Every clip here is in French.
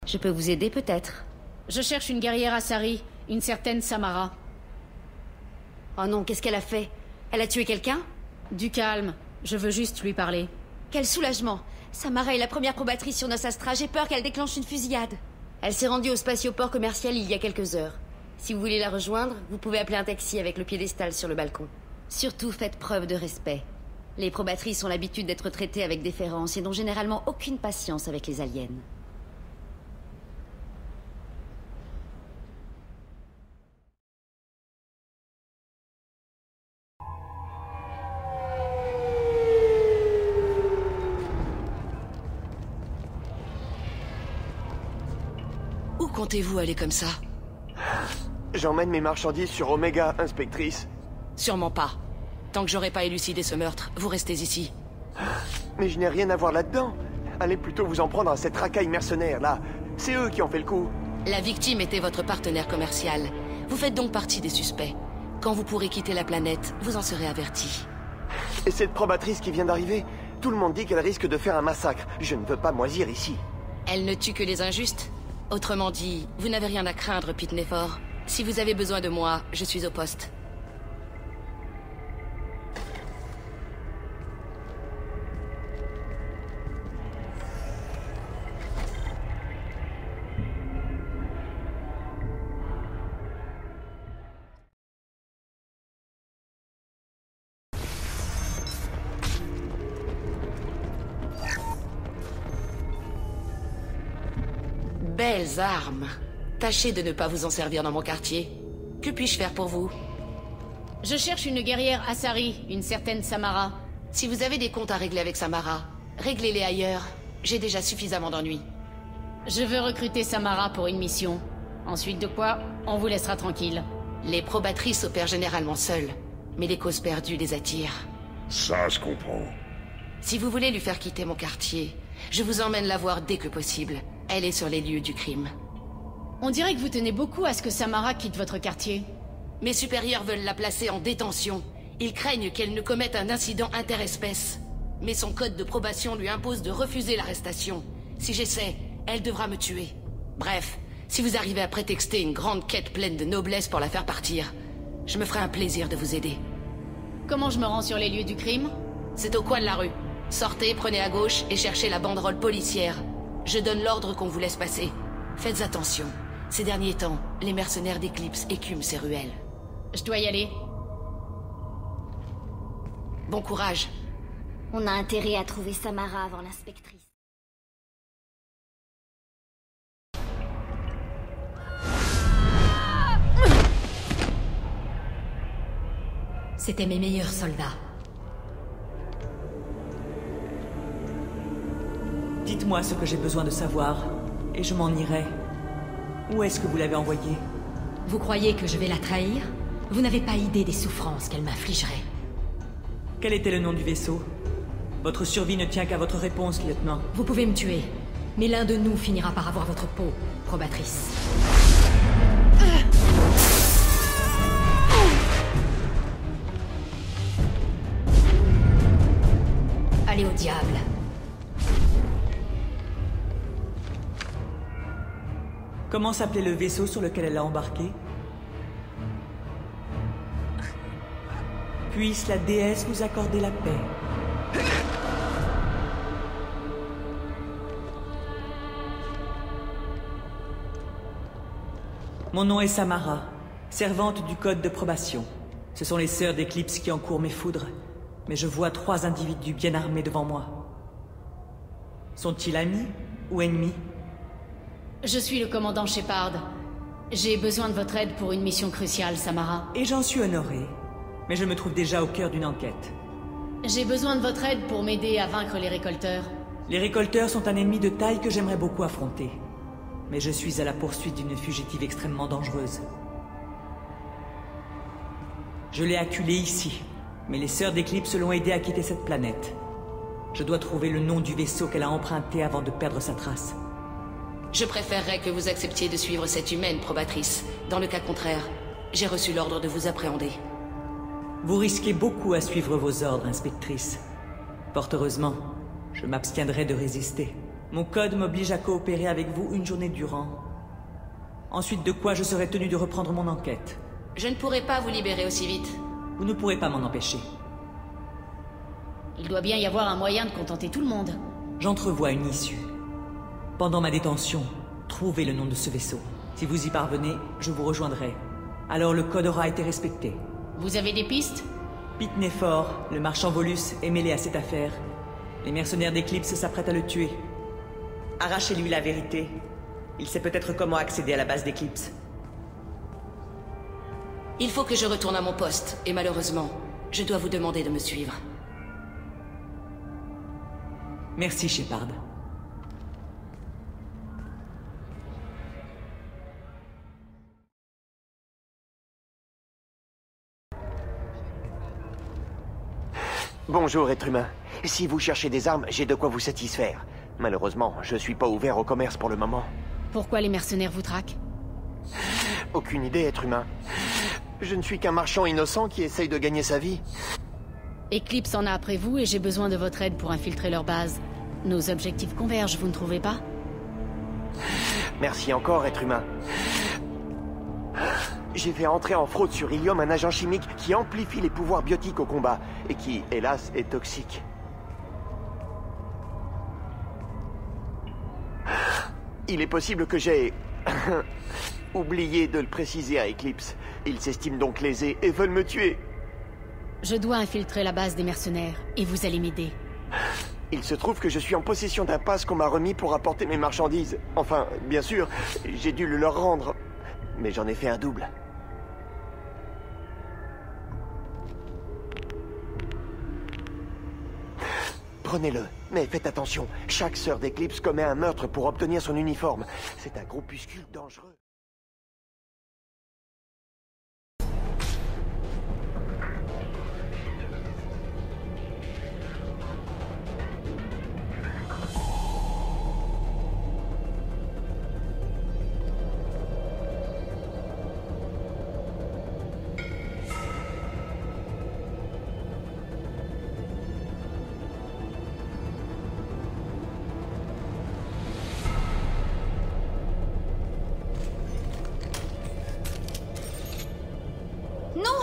Je peux vous aider peut-être? Je cherche une guerrière Asari, une certaine Samara. Oh non, qu'est-ce qu'elle a fait? Elle a tué quelqu'un? Du calme, je veux juste lui parler. Quel soulagement! Samara est la première probatrice sur Nos Astra, j'ai peur qu'elle déclenche une fusillade. Elle s'est rendue au spatioport commercial il y a quelques heures. Si vous voulez la rejoindre, vous pouvez appeler un taxi avec le piédestal sur le balcon. Surtout faites preuve de respect. Les probatrices ont l'habitude d'être traitées avec déférence et n'ont généralement aucune patience avec les aliens. Où comptez-vous aller comme ça? J'emmène mes marchandises sur Omega, inspectrice. Sûrement pas. Tant que j'aurai pas élucidé ce meurtre, vous restez ici. Mais je n'ai rien à voir là-dedans. Allez plutôt vous en prendre à cette racaille mercenaire, là. C'est eux qui ont fait le coup. La victime était votre partenaire commercial. Vous faites donc partie des suspects. Quand vous pourrez quitter la planète, vous en serez avertis. Et cette probatrice qui vient d'arriver, tout le monde dit qu'elle risque de faire un massacre. Je ne veux pas moisir ici. Elle ne tue que les injustes. Autrement dit, vous n'avez rien à craindre, Pete Nefor. Si vous avez besoin de moi, je suis au poste. Belles armes. Tâchez de ne pas vous en servir dans mon quartier. Que puis-je faire pour vous? Je cherche une guerrière Asari, une certaine Samara. Si vous avez des comptes à régler avec Samara, réglez-les ailleurs. J'ai déjà suffisamment d'ennuis. Je veux recruter Samara pour une mission. Ensuite de quoi, on vous laissera tranquille. Les probatrices opèrent généralement seules, mais les causes perdues les attirent. Ça se comprend. Si vous voulez lui faire quitter mon quartier, je vous emmène la voir dès que possible. Elle est sur les lieux du crime. On dirait que vous tenez beaucoup à ce que Samara quitte votre quartier. Mes supérieurs veulent la placer en détention. Ils craignent qu'elle ne commette un incident interespèce. Mais son code de probation lui impose de refuser l'arrestation. Si j'essaie, elle devra me tuer. Bref, si vous arrivez à prétexter une grande quête pleine de noblesse pour la faire partir, je me ferai un plaisir de vous aider. Comment je me rends sur les lieux du crime? C'est au coin de la rue. Sortez, prenez à gauche et cherchez la banderole policière. Je donne l'ordre qu'on vous laisse passer. Faites attention. Ces derniers temps, les mercenaires d'Eclipse écument ces ruelles. Je dois y aller. Bon courage. On a intérêt à trouver Samara avant l'inspectrice. C'étaient mes meilleurs soldats. Dites-moi ce que j'ai besoin de savoir, et je m'en irai. Où est-ce que vous l'avez envoyée? Vous croyez que je vais la trahir? Vous n'avez pas idée des souffrances qu'elle m'infligerait. Quel était le nom du vaisseau? Votre survie ne tient qu'à votre réponse, lieutenant. Vous pouvez me tuer, mais l'un de nous finira par avoir votre peau, probatrice. Allez au diable. Comment s'appelait le vaisseau sur lequel elle a embarqué? Puisse la déesse vous accorder la paix. Mon nom est Samara, servante du code de probation. Ce sont les sœurs d'Eclipse qui encourent mes foudres, mais je vois 3 individus bien armés devant moi. Sont-ils amis ou ennemis? Je suis le commandant Shepard. J'ai besoin de votre aide pour une mission cruciale, Samara. Et j'en suis honoré, mais je me trouve déjà au cœur d'une enquête. J'ai besoin de votre aide pour m'aider à vaincre les récolteurs. Les récolteurs sont un ennemi de taille que j'aimerais beaucoup affronter. Mais je suis à la poursuite d'une fugitive extrêmement dangereuse. Je l'ai acculée ici, mais les sœurs d'Eclipse l'ont aidée à quitter cette planète. Je dois trouver le nom du vaisseau qu'elle a emprunté avant de perdre sa trace. Je préférerais que vous acceptiez de suivre cette humaine probatrice. Dans le cas contraire, j'ai reçu l'ordre de vous appréhender. Vous risquez beaucoup à suivre vos ordres, inspectrice. Fort heureusement, je m'abstiendrai de résister. Mon code m'oblige à coopérer avec vous une journée durant. Ensuite de quoi je serai tenu de reprendre mon enquête. Je ne pourrai pas vous libérer aussi vite. Vous ne pourrez pas m'en empêcher. Il doit bien y avoir un moyen de contenter tout le monde. J'entrevois une issue. Pendant ma détention, trouvez le nom de ce vaisseau. Si vous y parvenez, je vous rejoindrai. Alors le code aura été respecté. Vous avez des pistes? Pete Nefor, le marchand Volus, est mêlé à cette affaire. Les mercenaires d'Eclipse s'apprêtent à le tuer. Arrachez-lui la vérité. Il sait peut-être comment accéder à la base d'Eclipse. Il faut que je retourne à mon poste, et malheureusement, je dois vous demander de me suivre. Merci, Shepard. Bonjour, être humain. Si vous cherchez des armes, j'ai de quoi vous satisfaire. Malheureusement, je suis pas ouvert au commerce pour le moment. Pourquoi les mercenaires vous traquent? Aucune idée, être humain. Je ne suis qu'un marchand innocent qui essaye de gagner sa vie. Eclipse en a après vous et j'ai besoin de votre aide pour infiltrer leur base. Nos objectifs convergent, vous ne trouvez pas? Merci encore, être humain. J'ai fait entrer en fraude sur Ilium un agent chimique qui amplifie les pouvoirs biotiques au combat, et qui, hélas, est toxique. Il est possible que j'ai... oublié de le préciser à Eclipse. Ils s'estiment donc lésés et veulent me tuer. Je dois infiltrer la base des mercenaires, et vous allez m'aider. Il se trouve que je suis en possession d'un pass qu'on m'a remis pour apporter mes marchandises. Enfin, bien sûr, j'ai dû le leur rendre. Mais j'en ai fait un double. Prenez-le, mais faites attention. Chaque sœur d'Eclipse commet un meurtre pour obtenir son uniforme. C'est un groupuscule dangereux.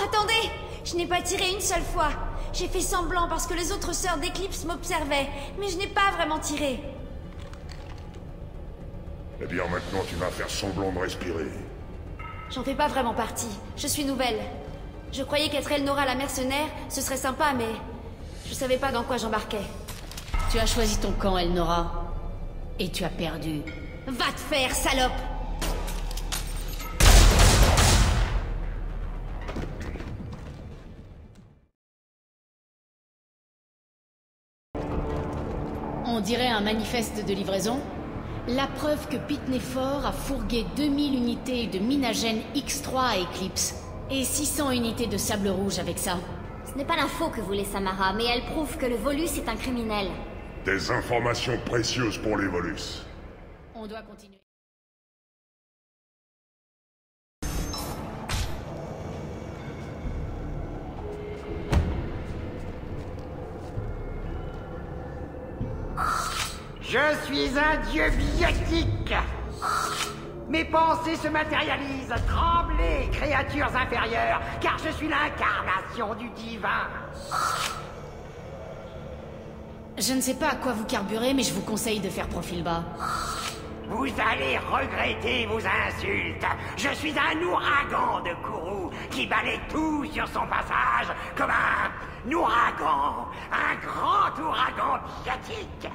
Attendez! Je n'ai pas tiré une seule fois. J'ai fait semblant parce que les autres sœurs d'Eclipse m'observaient, mais je n'ai pas vraiment tiré. Eh bien maintenant tu vas faire semblant de respirer. J'en fais pas vraiment partie. Je suis nouvelle. Je croyais qu'être Elnora la mercenaire, ce serait sympa, mais... je savais pas dans quoi j'embarquais. Tu as choisi ton camp, Elnora. Et tu as perdu. Va te faire, salope! On dirait un manifeste de livraison. La preuve que Pete Nefor a fourgué 2000 unités de minagène X3 à Eclipse. Et 600 unités de sable rouge avec ça. Ce n'est pas l'info que voulait Samara, mais elle prouve que le Volus est un criminel. Des informations précieuses pour les Volus. On doit continuer. Je suis un dieu biotique. Mes pensées se matérialisent. Tremblez, créatures inférieures, car je suis l'incarnation du divin. Je ne sais pas à quoi vous carburez, mais je vous conseille de faire profil bas. Vous allez regretter vos insultes. Je suis un ouragan de Kourou qui balaye tout sur son passage comme un ouragan, un grand ouragan biotique.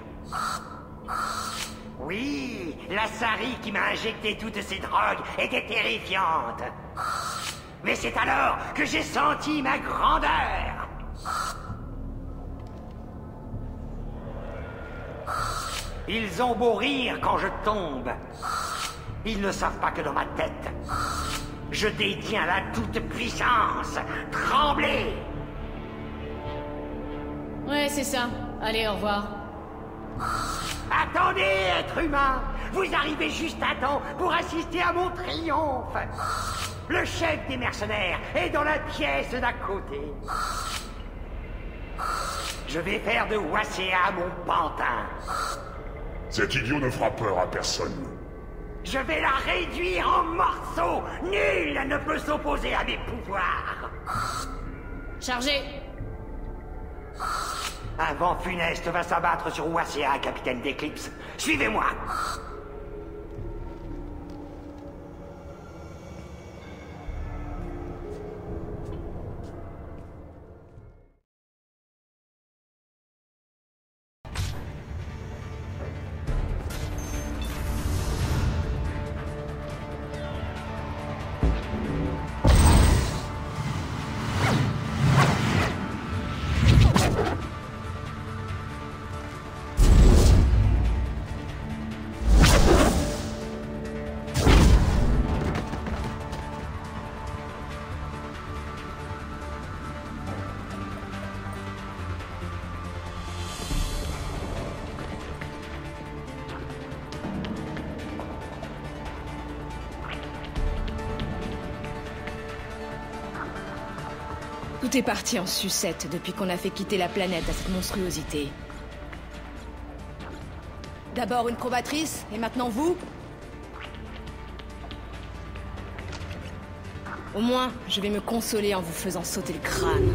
Oui, la Sari qui m'a injecté toutes ces drogues était terrifiante. Mais c'est alors que j'ai senti ma grandeur. Ils ont beau rire quand je tombe. Ils ne savent pas que dans ma tête, je détiens la toute-puissance. Tremblez! Ouais, c'est ça. Allez, au revoir. Attendez, être humain! Vous arrivez juste à temps pour assister à mon triomphe! Le chef des mercenaires est dans la pièce d'à côté. Je vais faire de Wasséa mon pantin. Cet idiot ne fera peur à personne. Je vais la réduire en morceaux. Nul ne peut s'opposer à mes pouvoirs. Chargé. Un vent funeste va s'abattre sur Wassia, capitaine d'Eclipse. Suivez-moi. Tout est parti en sucette depuis qu'on a fait quitter la planète à cette monstruosité. D'abord une probatrice, et maintenant vous? Au moins, je vais me consoler en vous faisant sauter le crâne.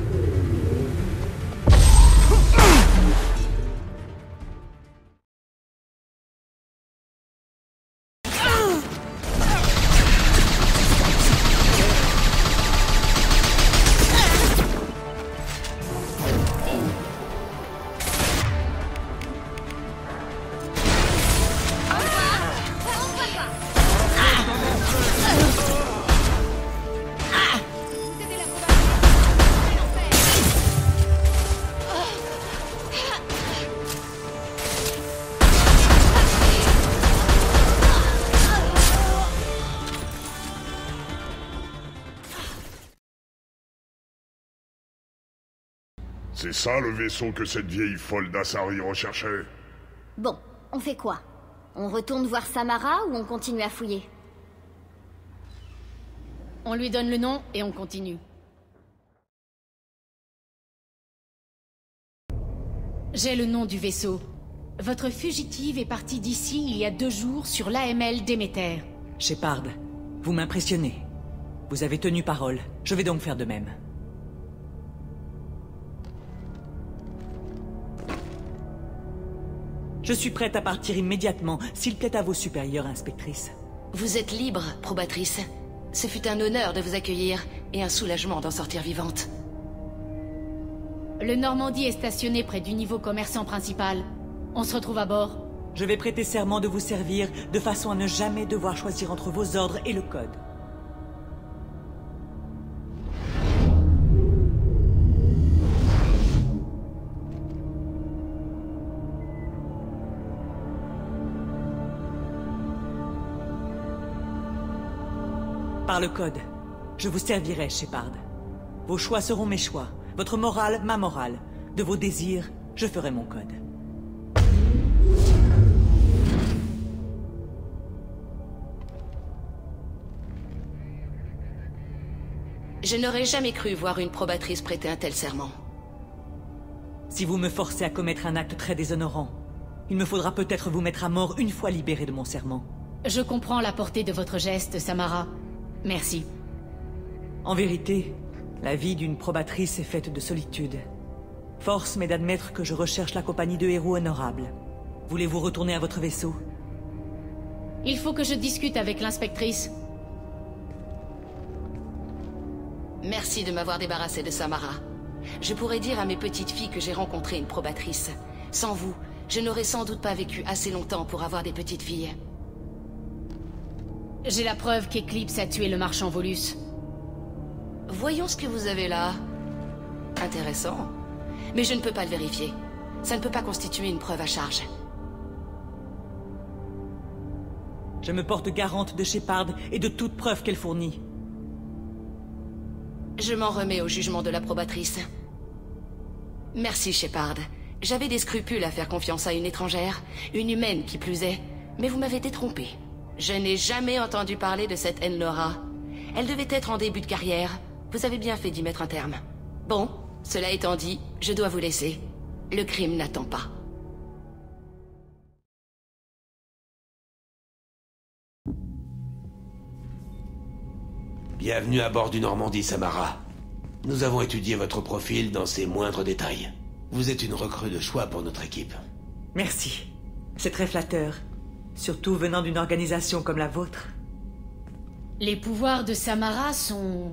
C'est ça le vaisseau que cette vieille folle d'Asari recherchait? Bon, on fait quoi? On retourne voir Samara ou on continue à fouiller? On lui donne le nom et on continue. J'ai le nom du vaisseau. Votre fugitive est partie d'ici il y a 2 jours sur l'AML Déméter. Shepard, vous m'impressionnez. Vous avez tenu parole. Je vais donc faire de même. Je suis prête à partir immédiatement, s'il plaît à vos supérieurs, inspectrice. Vous êtes libre, probatrice. Ce fut un honneur de vous accueillir et un soulagement d'en sortir vivante. Le Normandie est stationné près du niveau commerçant principal. On se retrouve à bord. Je vais prêter serment de vous servir, de façon à ne jamais devoir choisir entre vos ordres et le code. Par le code, je vous servirai, Shepard. Vos choix seront mes choix, votre morale, ma morale. De vos désirs, je ferai mon code. Je n'aurais jamais cru voir une probatrice prêter un tel serment. Si vous me forcez à commettre un acte très déshonorant, il me faudra peut-être vous mettre à mort une fois libéré de mon serment. Je comprends la portée de votre geste, Samara. Merci. En vérité, la vie d'une probatrice est faite de solitude. Force m'est d'admettre que je recherche la compagnie de héros honorables. Voulez-vous retourner à votre vaisseau? Il faut que je discute avec l'inspectrice. Merci de m'avoir débarrassé de Samara. Je pourrais dire à mes petites filles que j'ai rencontré une probatrice. Sans vous, je n'aurais sans doute pas vécu assez longtemps pour avoir des petites filles. J'ai la preuve qu'Eclipse a tué le marchand Volus. Voyons ce que vous avez là. Intéressant. Mais je ne peux pas le vérifier. Ça ne peut pas constituer une preuve à charge. Je me porte garante de Shepard et de toute preuve qu'elle fournit. Je m'en remets au jugement de la probatrice. Merci, Shepard. J'avais des scrupules à faire confiance à une étrangère, une humaine qui plus est, mais vous m'avez détrompé. Je n'ai jamais entendu parler de cette Enlora. Elle devait être en début de carrière. Vous avez bien fait d'y mettre un terme. Bon, cela étant dit, je dois vous laisser. Le crime n'attend pas. Bienvenue à bord du Normandie, Samara. Nous avons étudié votre profil dans ses moindres détails. Vous êtes une recrue de choix pour notre équipe. Merci. C'est très flatteur. Surtout venant d'une organisation comme la vôtre. Les pouvoirs de Samara sont...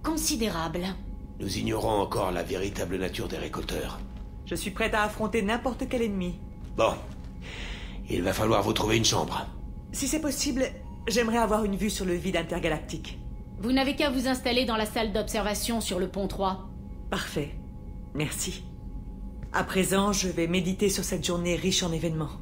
considérables. Nous ignorons encore la véritable nature des récolteurs. Je suis prête à affronter n'importe quel ennemi. Bon. Il va falloir vous trouver une chambre. Si c'est possible, j'aimerais avoir une vue sur le vide intergalactique. Vous n'avez qu'à vous installer dans la salle d'observation sur le pont 3. Parfait. Merci. À présent, je vais méditer sur cette journée riche en événements.